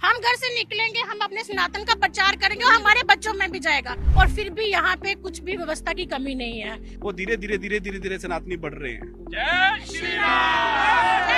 हम घर से निकलेंगे, हम अपने सनातन का प्रचार करेंगे और हमारे बच्चों में भी जाएगा। और फिर भी यहाँ पे कुछ भी व्यवस्था की कमी नहीं है। वो धीरे धीरे सनातनी बढ़ रहे हैं। जय श्री राम।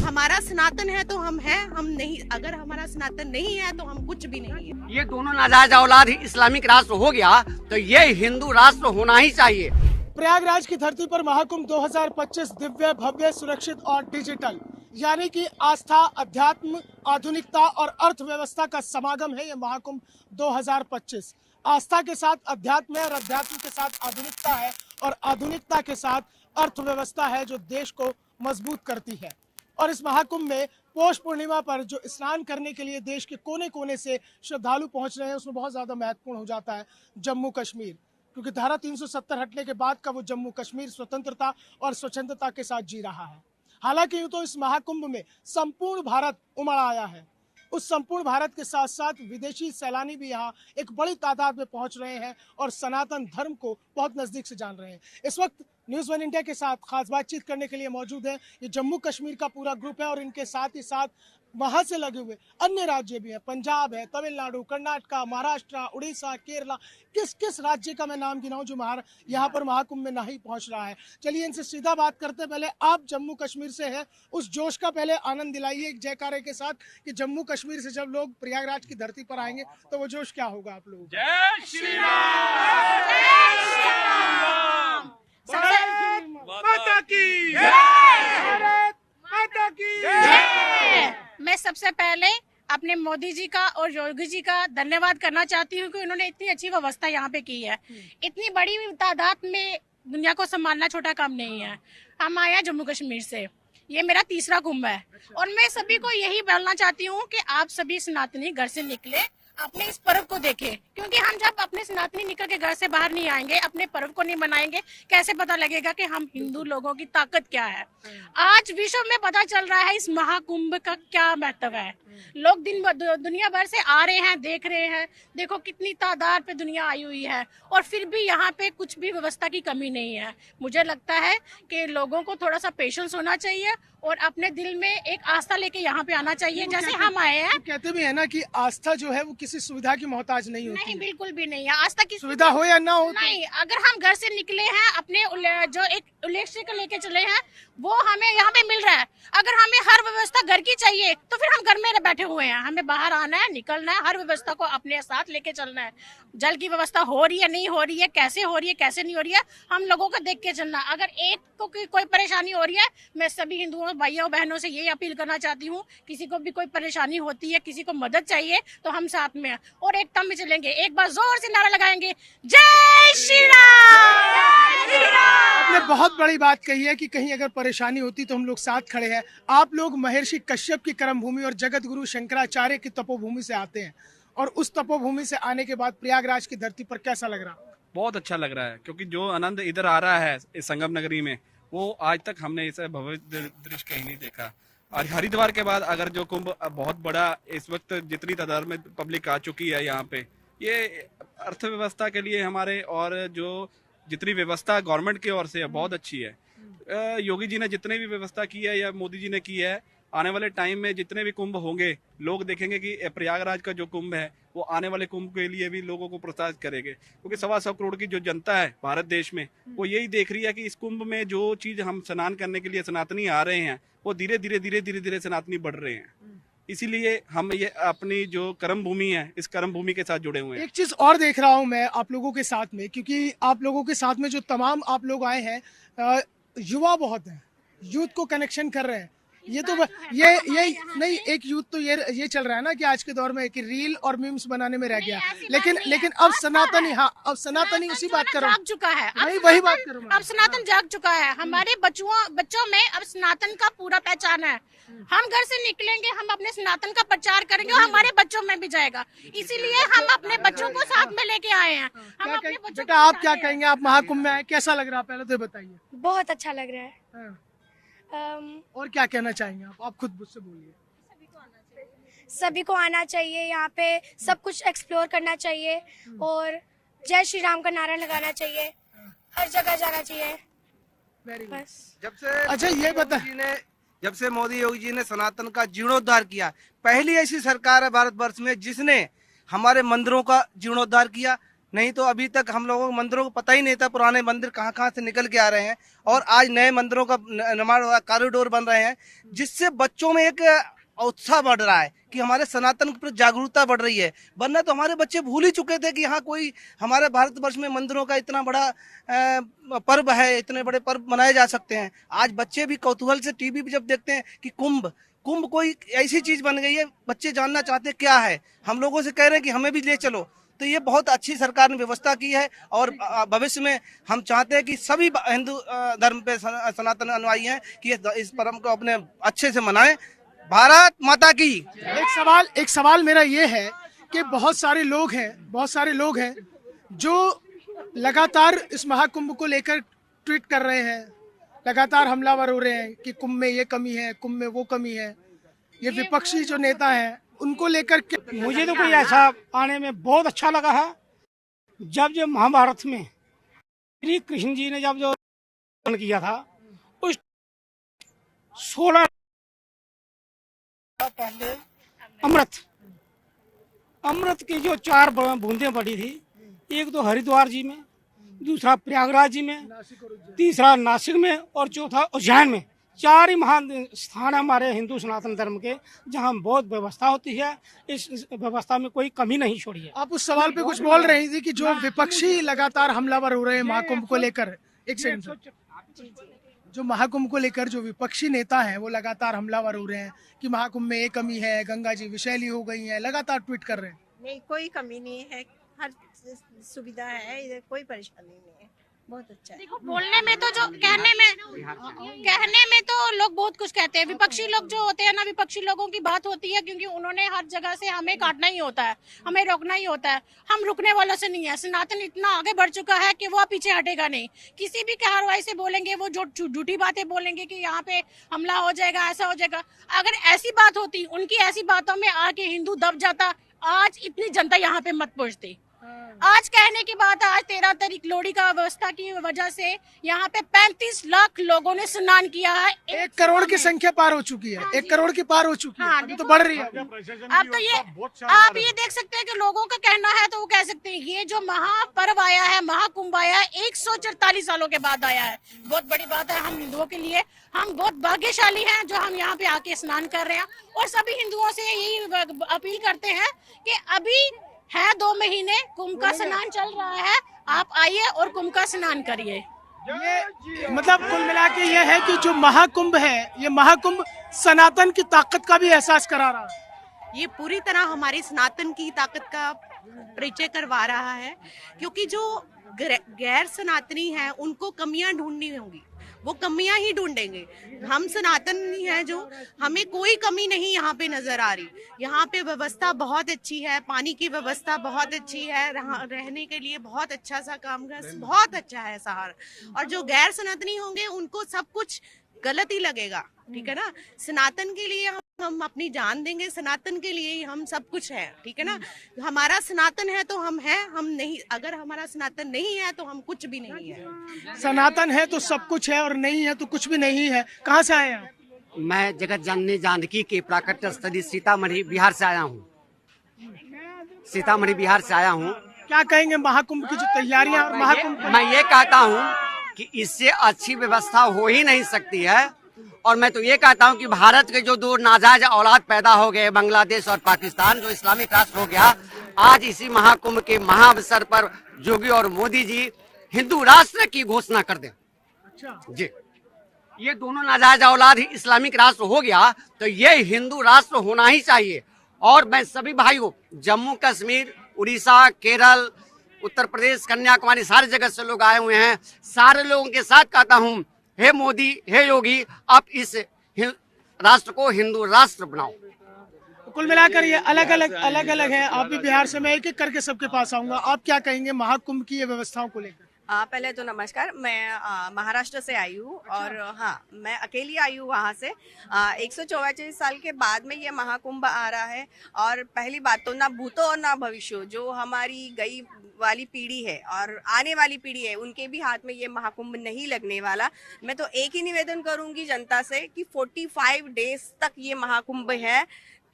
हमारा सनातन है तो हम हैं, हम नहीं, अगर हमारा सनातन नहीं है तो हम कुछ भी नहीं है। ये दोनों नाजायज औलाद ही इस्लामिक राष्ट्र हो गया तो ये हिंदू राष्ट्र होना ही चाहिए। प्रयागराज की धरती पर महाकुंभ 2025 दिव्य, भव्य, सुरक्षित और डिजिटल, यानी कि आस्था, अध्यात्म, आधुनिकता और अर्थव्यवस्था का समागम है ये महाकुंभ 2025। आस्था के साथ अध्यात्म है और अध्यात्म के साथ आधुनिकता है और आधुनिकता के साथ अर्थव्यवस्था है जो देश को मजबूत करती है। और इस महाकुंभ में पौष पूर्णिमा पर जो स्नान करने के लिए देश के कोने कोने से श्रद्धालु पहुंच रहे हैं, उसमें बहुत ज़्यादा महत्वपूर्ण हो जाता है जम्मू कश्मीर, क्योंकि धारा 370 हटने के बाद का वो जम्मू कश्मीर स्वतंत्रता और स्वच्छंदता के साथ जी रहा है। हालांकि यूं तो इस महाकुंभ में संपूर्ण भारत उमड़ आया है। उस संपूर्ण भारत के साथ साथ विदेशी सैलानी भी यहाँ एक बड़ी तादाद में पहुंच रहे हैं और सनातन धर्म को बहुत नज़दीक से जान रहे हैं। इस वक्त न्यूज़ वन इंडिया के साथ खास बातचीत करने के लिए मौजूद है ये जम्मू कश्मीर का पूरा ग्रुप है और इनके साथ ही साथ वहाँ से लगे हुए अन्य राज्य भी हैं। पंजाब है, तमिलनाडु, कर्नाटका, महाराष्ट्र, उड़ीसा, केरला, किस किस राज्य का मैं नाम गिनाऊं जो यहाँ पर महाकुंभ में नहीं पहुंच रहा है। चलिए इनसे सीधा बात करते हैं। पहले आप जम्मू कश्मीर से हैं, उस जोश का पहले आनंद दिलाइए एक जयकारे के साथ कि जम्मू कश्मीर से जब लोग प्रयागराज की धरती पर आएंगे तो वो जोश क्या होगा आप लोगों का? जय श्री राम। माता की जय। माता की जय। मैं सबसे पहले अपने मोदी जी का और योगी जी का धन्यवाद करना चाहती हूँ कि उन्होंने इतनी अच्छी व्यवस्था यहाँ पे की है। इतनी बड़ी तादाद में दुनिया को संभालना छोटा काम नहीं है। हम आए हैं जम्मू कश्मीर से, ये मेरा तीसरा कुंभ है और मैं सभी को यही बोलना चाहती हूँ कि आप सभी सनातनी घर से निकले, अपने इस पर्व को देखें, क्योंकि हम जब अपने सनातनी निकल के घर से बाहर नहीं आएंगे, अपने पर्व को नहीं मनाएंगे, कैसे पता लगेगा कि हम हिंदू लोगों की ताकत क्या है। आज विश्व में पता चल रहा है इस महाकुंभ का क्या महत्व है। लोग दुनिया भर से आ रहे हैं, देख रहे हैं। देखो कितनी तादाद पे दुनिया आई हुई है और फिर भी यहाँ पे कुछ भी व्यवस्था की कमी नहीं है। मुझे लगता है कि लोगों को थोड़ा सा पेशेंस होना चाहिए और अपने दिल में एक आस्था लेके यहाँ पे आना चाहिए। जैसे हम आए हैं, कहते भी है ना कि आस्था जो है वो किसी सुविधा की मोहताज नहीं होती। नहीं, बिल्कुल भी नहीं है। आस्था की सुविधा हो या ना हो नहीं, अगर हम घर से निकले हैं, अपने जो एक उद्देश्य को लेके चले हैं, वो हमें यहाँ पे मिल रहा है। अगर हमें हर व्यवस्था घर की चाहिए तो फिर हम घर में बैठे हुए हैं। हमें बाहर आना है, निकलना है, हर व्यवस्था को अपने साथ लेके चलना है। जल की व्यवस्था हो रही है, नहीं हो रही है, कैसे हो रही है, कैसे नहीं हो रही है, हम लोगों को देख के चलना। अगर एक को कोई परेशानी हो रही है, मैं सभी हिंदुओं भाइयों बहनों से यही अपील करना चाहती हूँ, किसी को भी कोई परेशानी होती है, किसी को मदद चाहिए तो हम साथ में हैं और एकता में चलेंगे। एक बार जोर से नारा लगाएंगे, जय श्री राम, जय श्री राम। आपने बहुत बड़ी बात कही है कि कहीं अगर परेशानी होती तो हम लोग साथ खड़े हैं। आप लोग महर्षि कश्यप की कर्म भूमि और जगत गुरु शंकराचार्य की तपोभूमि से आते हैं और उस तपोभूमि से आने के बाद प्रयागराज की धरती पर कैसा लग रहा? बहुत अच्छा लग रहा है, क्योंकि जो आनंद इधर आ रहा है इस संगम नगरी में, वो आज तक हमने इसे भव्य दृश्य कहीं नहीं देखा। और हरिद्वार के बाद अगर जो कुंभ बहुत बड़ा, इस वक्त जितनी तादाद में पब्लिक आ चुकी है यहाँ पे, ये अर्थव्यवस्था के लिए हमारे और जो जितनी व्यवस्था गवर्नमेंट की ओर से है बहुत अच्छी है। योगी जी ने जितने भी व्यवस्था की है या मोदी जी ने की है, आने वाले टाइम में जितने भी कुंभ होंगे लोग देखेंगे कि प्रयागराज का जो कुंभ है वो आने वाले कुंभ के लिए भी लोगों को प्रोत्साहित करेंगे, क्योंकि 125 करोड़ की जो जनता है भारत देश में, वो यही देख रही है कि इस कुंभ में जो चीज हम स्नान करने के लिए सनातनी आ रहे हैं वो धीरे धीरे सनातनी बढ़ रहे हैं। इसीलिए हम ये अपनी जो कर्म भूमि है, इस कर्म भूमि के साथ जुड़े हुए हैं। एक चीज और देख रहा हूँ मैं आप लोगों के साथ में, क्योंकि आप लोगों के साथ में जो तमाम आप लोग आए हैं, युवा बहुत हैं, यूथ को कनेक्शन कर रहे हैं। ये तो ये नहीं, एक यूथ तो ये चल रहा है ना कि आज के दौर में कि रील और मीम्स बनाने में रह गया, लेकिन अब सनातनी, हाँ अब सनातनी उसी बात कर रहा हूँ, जाग चुका है। वही बात करूँ। अब सनातन जाग चुका है। हमारे बच्चों में अब सनातन का पूरा पहचान है। हम घर से निकलेंगे, हम अपने सनातन का प्रचार करेंगे और हमारे बच्चों में भी जाएगा। इसीलिए हम अपने बच्चों को साथ में लेके आए हैं। हम अपने बच्चों बेटा आप क्या कहेंगे? आप महाकुंभ में आए, कैसा लग रहा है पहले तो बताइए। बहुत अच्छा लग रहा है। और क्या कहना चाहेंगे आप खुद मुझसे बोलिए। सभी को आना चाहिए, यहाँ पे सब कुछ एक्सप्लोर करना चाहिए और जय श्री राम का नारा लगाना चाहिए, हर जगह जाना चाहिए। Very good. बस जब से अच्छा ये बता, जब से मोदी योगी जी ने सनातन का जीर्णोद्धार किया, पहली ऐसी सरकार है भारतवर्ष में जिसने हमारे मंदिरों का जीर्णोद्धार किया। नहीं तो अभी तक हम लोगों को मंदिरों को पता ही नहीं था पुराने मंदिर कहाँ कहाँ से निकल के आ रहे हैं, और आज नए मंदिरों का निर्माण हुआ, कॉरिडोर बन रहे हैं, जिससे बच्चों में एक उत्साह बढ़ रहा है कि हमारे सनातन के प्रति जागरूकता बढ़ रही है। वरना तो हमारे बच्चे भूल ही चुके थे कि यहाँ कोई हमारे भारतवर्ष में मंदिरों का इतना बड़ा पर्व है, इतने बड़े पर्व मनाए जा सकते हैं। आज बच्चे भी कौतूहल से टीवी पे जब देखते हैं कि कुंभ कोई ऐसी चीज बन गई है, बच्चे जानना चाहते क्या है, हम लोगों से कह रहे हैं कि हमें भी ले चलो। तो ये बहुत अच्छी सरकार ने व्यवस्था की है, और भविष्य में हम चाहते हैं कि सभी हिंदू धर्म पे सनातन अनुयायी हैं कि इस पर्व को अपने अच्छे से मनाएं। भारत माता की। एक सवाल मेरा ये है कि बहुत सारे लोग हैं जो लगातार इस महाकुंभ को लेकर ट्वीट कर रहे हैं, लगातार हमलावर हो रहे हैं कि कुंभ में ये कमी है, कुंभ में वो कमी है। ये विपक्षी जो नेता हैं उनको लेकर मुझे तो कोई ऐसा आने में बहुत अच्छा लगा है। जब जो महाभारत में श्री कृष्ण जी ने जब जो किया था, उस 16 पहले अमृत की जो 4 बूंदें पड़ी थी, एक तो हरिद्वार जी में, दूसरा प्रयागराज जी में, तीसरा नासिक में और चौथा उज्जैन में। 4 ही महान स्थान हमारे हिंदू सनातन धर्म के, जहां बहुत व्यवस्था होती है। इस व्यवस्था में कोई कमी नहीं छोड़ी है। आप उस सवाल पे कुछ बोल रही थी कि जो विपक्षी लगातार हमलावर हो रहे हैं महाकुंभ को लेकर, एक सेकंड, जो महाकुंभ को लेकर जो विपक्षी नेता हैं वो लगातार हमलावर हो रहे हैं कि महाकुंभ में ये कमी है, गंगा जी विषैली हो गई है, लगातार ट्वीट कर रहे हैं। नहीं, कोई कमी नहीं है, हर सुविधा है, इधर कोई परेशानी नहीं है, बहुत अच्छा है। देखो, बोलने में तो जो कहने में तो लोग बहुत कुछ कहते हैं। विपक्षी लोग जो होते हैं ना, विपक्षी लोगों की बात होती है, क्योंकि उन्होंने हर जगह से हमें काटना ही होता है, हमें रोकना ही होता है। हम रुकने वालों से नहीं है। सनातन इतना आगे बढ़ चुका है कि वो पीछे हटेगा नहीं। किसी भी कार्रवाई से बोलेंगे, वो जो झूठी बातें बोलेंगे कि यहाँ पे हमला हो जाएगा, ऐसा हो जाएगा। अगर ऐसी बात होती, उनकी ऐसी बातों में आके हिंदू दब जाता, आज इतनी जनता यहाँ पे मत पहुँचती। आज कहने की बात है, आज 13 तारीख लोहड़ी का व्यवस्था की वजह से यहाँ पे 35 लाख लोगों ने स्नान किया है। 1 करोड़ की संख्या पार हो चुकी है। 1 करोड़ की पार हो चुकी है। अभी तो बढ़ रही है। अब तो ये आप ये देख सकते हैं कि लोगों का कहना है तो वो कह सकते हैं, ये जो महापर्व आया है, महाकुंभ आया है, 144 सालों के बाद आया है। बहुत बड़ी बात है हम हिंदुओं के लिए। हम बहुत भाग्यशाली हैं जो हम यहाँ पे आके स्नान कर रहे हैं, और सभी हिंदुओं से यही अपील करते हैं कि अभी है 2 महीने, कुंभ का स्नान चल रहा है, आप आइए और कुंभ का स्नान करिए। ये मतलब कुल मिला के ये है कि जो महाकुंभ है, ये महाकुंभ सनातन की ताकत का भी एहसास करा रहा है। ये पूरी तरह हमारी सनातन की ताकत का परिचय करवा रहा है, क्योंकि जो गैर सनातनी हैं उनको कमियां ढूंढनी होंगी, वो कमियां ही ढूंढेंगे। हम सनातनी हैं जो, हमें कोई कमी नहीं यहाँ पे नजर आ रही। यहाँ पे व्यवस्था बहुत अच्छी है, पानी की व्यवस्था बहुत अच्छी है, रहने के लिए बहुत अच्छा सा काम बहुत अच्छा है शहर। और जो गैर सनातनी होंगे उनको सब कुछ गलत ही लगेगा, ठीक है ना। सनातन के लिए हम अपनी जान देंगे, सनातन के लिए ही हम सब कुछ है, ठीक है ना। हमारा सनातन है तो हम है, हम नहीं, अगर हमारा सनातन नहीं है तो हम कुछ भी नहीं है। सनातन है तो सब कुछ है और नहीं है तो कुछ भी नहीं है। कहाँ से आए हैं? मैं जगत जननी जानकी के प्राकट्य स्थली सीतामढ़ी बिहार से आया हूँ। सीतामढ़ी बिहार से आया हूँ। क्या कहेंगे महाकुंभ की जो तैयारियां और महाकुंभ? मैं ये कहता हूँ कि इससे अच्छी व्यवस्था हो ही नहीं सकती है। और मैं तो ये कहता हूँ कि भारत के जो 2 नाजायज औलाद पैदा हो गए, बांग्लादेश और पाकिस्तान, जो इस्लामिक राष्ट्र हो गया, आज इसी महाकुंभ के महाअवसर पर योगी और मोदी जी हिंदू राष्ट्र की घोषणा कर दें। अच्छा जी, ये दोनों नाजायज औलाद ही इस्लामिक राष्ट्र हो गया तो ये हिंदू राष्ट्र होना ही चाहिए। और मैं सभी भाइयों, जम्मू कश्मीर, उड़ीसा, केरल, उत्तर प्रदेश, कन्याकुमारी, सारी जगह से लोग आए हुए हैं। सारे लोगों के साथ कहता हूँ, हे मोदी, हे योगी, आप इस राष्ट्र को हिंदू राष्ट्र बनाओ। कुल मिलाकर ये अलग अलग है। आप भी बिहार से, मैं एक एक करके सबके पास आऊंगा। आप क्या कहेंगे महाकुंभ की ये व्यवस्थाओं को लेकर? पहले तो नमस्कार, मैं महाराष्ट्र से आई हूँ। और हाँ, मैं अकेली आई हूँ वहाँ से। 144 साल के बाद में ये महाकुंभ आ रहा है। और पहली बात तो ना भूतो और ना भविष्य, जो हमारी गई वाली पीढ़ी है और आने वाली पीढ़ी है, उनके भी हाथ में ये महाकुंभ नहीं लगने वाला। मैं तो एक ही निवेदन करूंगी जनता से कि 45 डेज तक ये महाकुंभ है,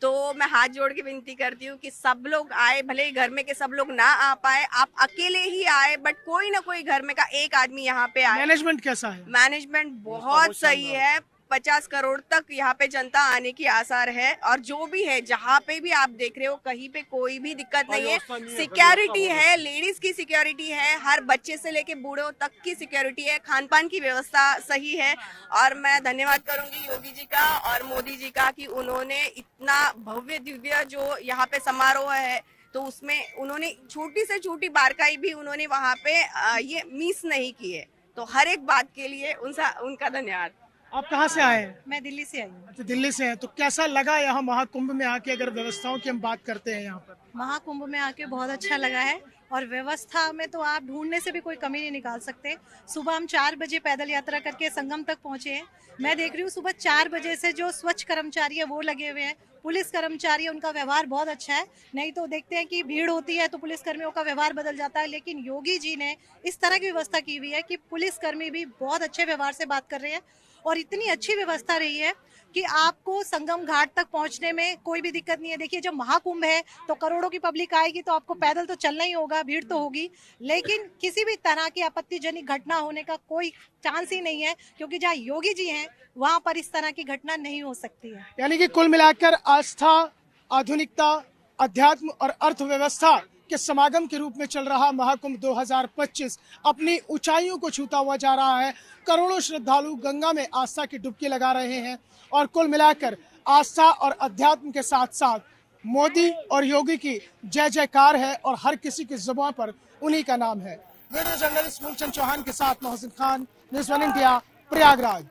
तो मैं हाथ जोड़ के विनती करती हूँ कि सब लोग आए, भले ही घर में के सब लोग ना आ पाए, आप अकेले ही आए, बट कोई ना कोई घर में का एक आदमी यहाँ पे आए। मैनेजमेंट कैसा है? मैनेजमेंट बहुत सही है, 50 करोड़ तक यहाँ पे जनता आने की आसार है, और जो भी है जहाँ पे भी आप देख रहे हो कहीं पे कोई भी दिक्कत नहीं है। सिक्योरिटी है, लेडीज की सिक्योरिटी है, हर बच्चे से लेके बूढ़ों तक की सिक्योरिटी है, खान पान की व्यवस्था सही है। और मैं धन्यवाद करूंगी योगी जी का और मोदी जी का कि उन्होंने इतना भव्य दिव्य जो यहाँ पे समारोह है, तो उसमें उन्होंने छोटी से छोटी बारकाई भी उन्होंने वहाँ पे ये मिस नहीं की है। तो हर एक बात के लिए उनका धन्यवाद। आप कहाँ से आए हैं? मैं दिल्ली से आई हूँ। अच्छा, दिल्ली से हैं। तो कैसा लगा यहाँ महाकुंभ में आके? अगर व्यवस्थाओं की हम बात करते हैं यहाँ पर, महाकुंभ में आके बहुत अच्छा लगा है, और व्यवस्था में तो आप ढूंढने से भी कोई कमी नहीं निकाल सकते। सुबह हम 4 बजे पैदल यात्रा करके संगम तक पहुंचे हैं। मैं देख रही हूँ सुबह 4 बजे से जो स्वच्छ कर्मचारी है वो लगे हुए हैं, पुलिस कर्मचारी है, उनका व्यवहार बहुत अच्छा है। नहीं तो देखते हैं कि भीड़ होती है तो पुलिस कर्मियों का व्यवहार बदल जाता है, लेकिन योगी जी ने इस तरह की व्यवस्था की हुई है कि पुलिस कर्मी भी बहुत अच्छे व्यवहार से बात कर रहे हैं, और इतनी अच्छी व्यवस्था रही है कि आपको संगम घाट तक पहुंचने में कोई भी दिक्कत नहीं है। देखिए, जब महाकुंभ है तो करोड़ों की पब्लिक आएगी, तो आपको पैदल तो चलना ही होगा, भीड़ तो होगी, लेकिन किसी भी तरह की आपत्तिजनक घटना होने का कोई चांस ही नहीं है, क्योंकि जहाँ योगी जी हैं वहां पर इस तरह की घटना नहीं हो सकती है। यानी कि कुल मिलाकर आस्था, आधुनिकता, अध्यात्म और अर्थव्यवस्था के समागम के रूप में चल रहा महाकुंभ 2025 अपनी ऊंचाइयों को छूता हुआ जा रहा है। करोड़ों श्रद्धालु गंगा में आस्था की डुबकी लगा रहे हैं, और कुल मिलाकर आस्था और अध्यात्म के साथ साथ मोदी और योगी की जय जयकार है, और हर किसी की जुबान पर उन्हीं का नाम है। वीडियो जर्नलिस्ट मूलचंद चौहान के साथ मोहसिन खान, न्यूज़ 1 इंडिया, प्रयागराज।